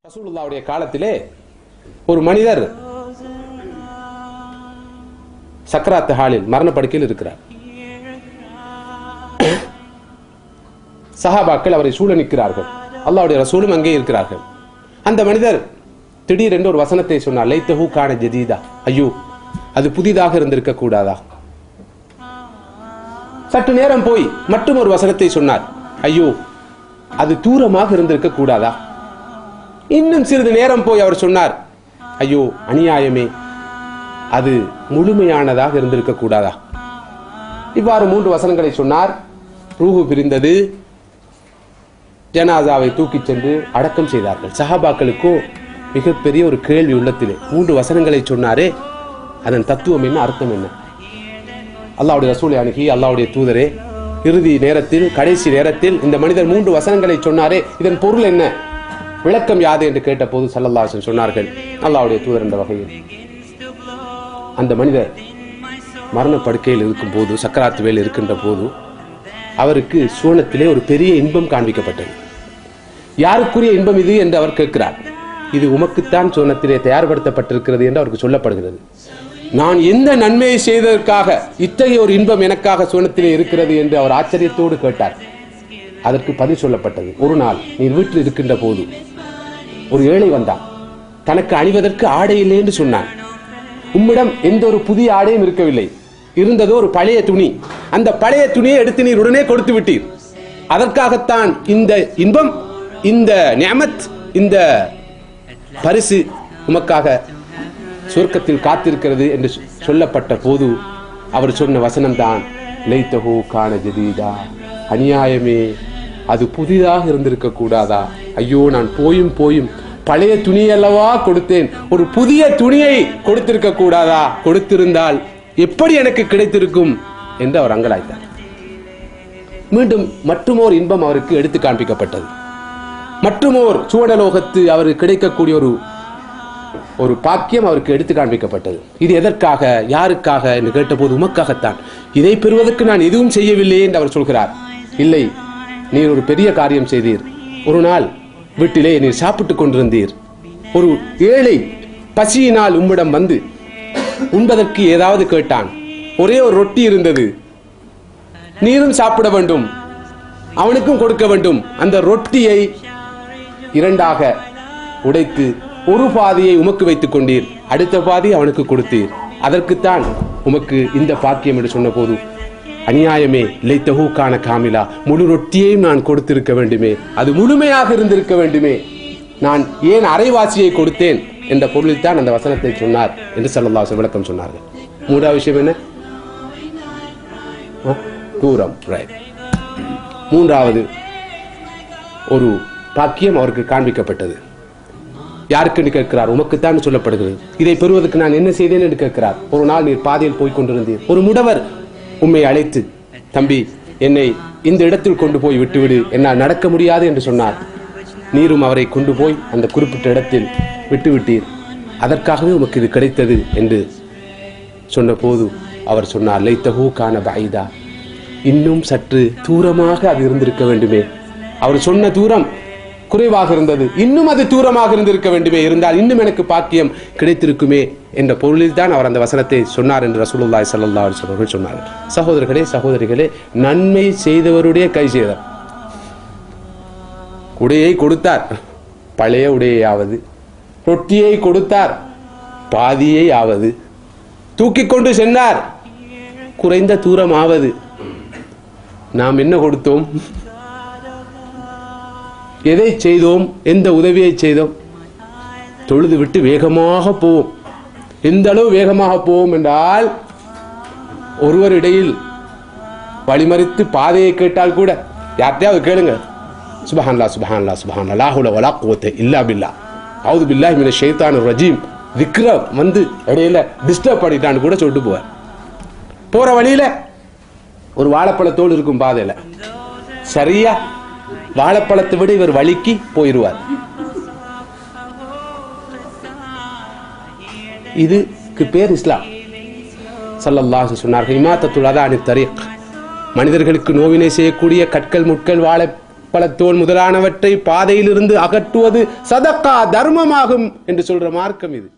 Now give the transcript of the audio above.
ரசூலுல்லாஹ்வுடைய காலத்திலே ஒரு மனிதர் சக்ராத் ஹாலில் மரணப்படுக்கையில் இருக்கிறார். சஹாபாக்கள் அவரை சூழ நிற்கிறார்கள். அல்லாஹ்வுடைய ரசூலும் அங்கே இருக்கிறார்கள். அந்த மனிதர் திடீரென்று ஒரு வசனத்தை சொன்னார். லைத்தஹு கான ஜதீதா, ஐயோ அது புதிதாக இருந்திருக்க கூடாதா. சற்று நேரம் போய் மற்றும் ஒரு வசனத்தை சொன்னார். ஐயோ அது தூரமாக இருந்திருக்க கூடாதா. இன்னும் சிறிது நேரம் போய் அவர் சொன்னார். ஐயோ அநியாயமே, அது முழுமையானதாக இருந்திருக்க கூடாதா. இவ்வாறு 3 வசனங்களை சொன்னார். ரூஹு பிரிந்தது. ஜனாசாவை தூக்கிச் சென்று அடக்கம் செய்தார்கள். சஹாபாக்களுக்கோ மிகப்பெரிய ஒரு கேள்வி உள்ளத்திலே. 3 வசனங்களை சொன்னாரே, அதன் தத்துவம் என்ன, அர்த்தம் என்ன? அல்லாஹ்வுடைய ரசூலை அணுகி, அல்லாஹ்வுடைய தூதரே, இறுதி நேரத்தில் கடைசி நேரத்தில் இந்த மனிதர் 3 வசனங்களை சொன்னாரே, இதன் பொருள் என்ன, விளக்கம் யாது என்று கேட்ட போது ஸல்லல்லாஹு அலைஹி வஸல்லம் சொன்னார்கள். அல்லாஹ்வுடைய தூதர் என்ற வகையில் அந்த மனிதர் மரணப்படுக்கையில் இருக்கும் போது, சக்கராத்து வேல் இருக்கின்ற போது அவருக்கு சுவனத்திலே ஒரு பெரிய இன்பம் காண்பிக்கப்பட்டது. யாருக்குரிய இன்பம் இது என்று அவர் கேட்கிறார். இது உமக்குத்தான் சுவனத்திலே தயார்படுத்தப்பட்டிருக்கிறது என்று அவருக்கு சொல்லப்படுகிறது. நான் எந்த நன்மையை செய்ததற்காக இத்தகைய ஒரு இன்பம் எனக்காக சுவனத்திலே இருக்கிறது என்று அவர் ஆச்சரியத்தோடு கேட்டார். அதற்கு பதில் சொல்லப்பட்டது. ஒரு நாள் நீர் வீட்டில் இருக்கின்ற போது ஒரு ஏழை வந்தான். தனக்கு அணிவதற்கு ஆடை இல்லை என்று சொன்னான். உம்மிடம் எந்த ஒரு புதிய ஆடையும் இருக்கவில்லை. இருந்ததோ ஒரு பழைய துணி. அந்த பழைய துணியை எடுத்து நீர் உடனே கொடுத்து விட்டீர். அதற்காகத்தான் இந்த இன்பம், இந்த நிஅமத், இந்த பரிசு உமக்காக சொர்க்கத்தில் காத்திருக்கிறது என்று சொல்லப்பட்ட போது அவர் சொன்ன வசனம்தான் லைத்தஹு கான ஜதீதா, அநியாயமே, அது புதிதாக இருந்திருக்க கூடாதா. ஐயோ நான் போயும் பழைய துணியல்லவா கொடுத்தேன், ஒரு புதிய துணியை கொடுத்திருக்க கூடாதா. கொடுத்திருந்தால் எப்படி எனக்கு கிடைத்திருக்கும் என்று அவர் அங்கலாய்த்தார். மீண்டும் மற்றுமோர் இன்பம் அவருக்கு எடுத்து காண்பிக்கப்பட்டது. மற்றுமோர் சுவனலோகத்து அவருக்கு கிடைக்கக்கூடிய ஒரு பாக்கியம் அவருக்கு எடுத்து காண்பிக்கப்பட்டது. இது எதற்காக, யாருக்காக என்று கேட்டபோது உமக்காகத்தான். இதை பெறுவதற்கு நான் எதுவும் செய்யவில்லை என்று அவர் சொல்கிறார். இல்லை, நீர் ஒரு பெரிய காரியம் செய்தீர். ஒரு நாள் வீட்டிலே நீர் சாப்பிட்டுக் கொண்டிருந்தீர். ஒரு ஏழை பசியினால் உம்மிடம் வந்து உண்பதற்கு ஏதாவது கேட்டான். ஒரே ஒரு ரொட்டி இருந்தது. நீரும் சாப்பிட வேண்டும், அவனுக்கும் கொடுக்க வேண்டும். அந்த ரொட்டியை 2ஆக உடைத்து ஒரு பாதியை உமக்கு வைத்துக் கொண்டீர், அடுத்த பாதி அவனுக்கு கொடுத்தீர். அதற்குத்தான் உமக்கு இந்த பாக்கியம் என்று சொன்ன போது, அநியாயமே, லைத்தஹு கான காமிலா, முழு ரொட்டியையும் நான் கொடுத்திருக்க வேண்டுமே, அது முழுமையாக இருந்திருக்க வேண்டுமே, நான் ஏன் அரைவாசியை கொடுத்தேன் என்ற பொருளில் தான் அந்த வசனத்தை சொன்னார் என்று ஸல்லல்லாஹு அலைஹி வஸல்லம் விளக்கம் சொன்னார்கள். 3வது விஷயம் என்ன, தூரம். ரைட். 3வது ஒரு பாக்கியம் அவருக்கு காண்பிக்கப்பட்டது. யாருக்கு என்று கேட்கிறார். உமக்குத்தான் சொல்லப்படுகிறது. இதை பெறுவதற்கு நான் என்ன செய்தேன் என்று கேட்கிறார். ஒரு நாள் நீர் பாதையில் போய் கொண்டிருந்தீர். ஒரு முடவர் உம்மை அழைத்து, தம்பி என்னை இந்த இடத்தில் கொண்டு போய் விட்டுவிடு, என்னால் நடக்க முடியாது என்று சொன்னார். நீரும் அவரை கொண்டு போய் அந்த குறிப்பிட்ட இடத்தில் விட்டுவிட்டீர். அதற்காகவே உமக்கு இது கிடைத்தது என்று சொன்ன போது அவர் சொன்னார், லைத்தஹு கான பைதா, இன்னும் சற்று தூரமாக அது இருந்திருக்க வேண்டுமே. அவர் சொன்ன தூரம் குறைவாக இருந்தது, இன்னும் அது தூரமாக இருந்திருக்க வேண்டுமே, இருந்தால் இன்னும் எனக்கு பாக்கியம் கிடைத்திருக்குமே என்ற பொருளில் தான் அவர் அந்த வசனத்தை சொன்னார் என்று ரசூலுல்லாஹி ஸல்லல்லாஹு அலைஹி வஸல்லம் சொன்னார்கள். சகோதரர்களே, சகோதரிகளே, நன்மை செய்தவருடைய கை செய்தார். உடையை கொடுத்தார், பழைய உடையாவது. ரொட்டியை கொடுத்தார், பாதியை ஆவது. தூக்கி கொண்டு சென்றார், குறைந்த தூரம் ஆவது. நாம் என்ன கொடுத்தோம், எதை செய்தோம், எந்த உதவியை செய்தோம்? தொழுது விட்டு வேகமாக போவோம். எந்த அளவு வேகமாக போவோம் என்றால், ஒருவர் இடையில் வழிமறித்து பாதையை கேட்டால் கூட யார்கிட்டயாவது கேளுங்க, சுப்ஹானல்லாஹ் சுப்ஹானல்லாஹ் சுப்ஹானல்லாஹ் லா ஹவ்ல வலா குவத்த இல்லா பில்லாஹ் அஊது பில்லாஹி மினஷ் ஷைத்தானிர் ரஜீம், திக்ர வந்து இடையில டிஸ்டர்ப் பண்ணிட்டான்னு கூட சொல்லிட்டு போவார். போற வழியில ஒரு வாழைப்பழத்தோடு இருக்கும் பாதையில, சரியா வாழைப்பழத்தை விட இவர் வலிக்கு போயிருவார். இதுக்கு பேர் இஸ்லாம். ஸல்லல்லாஹு அலைஹி சொன்னார்கள், இமாத்தத்துல் அதா அனித் தரீக், மனிதர்களுக்கு நோவினை செய்யக்கூடிய கற்கள் முட்கள் வாழை பழத்தோல் முதலானவற்றை பாதையிலிருந்து அகற்றுவது சதக்கா தர்மமாகும் என்று சொல்ற மார்க்கம் இது.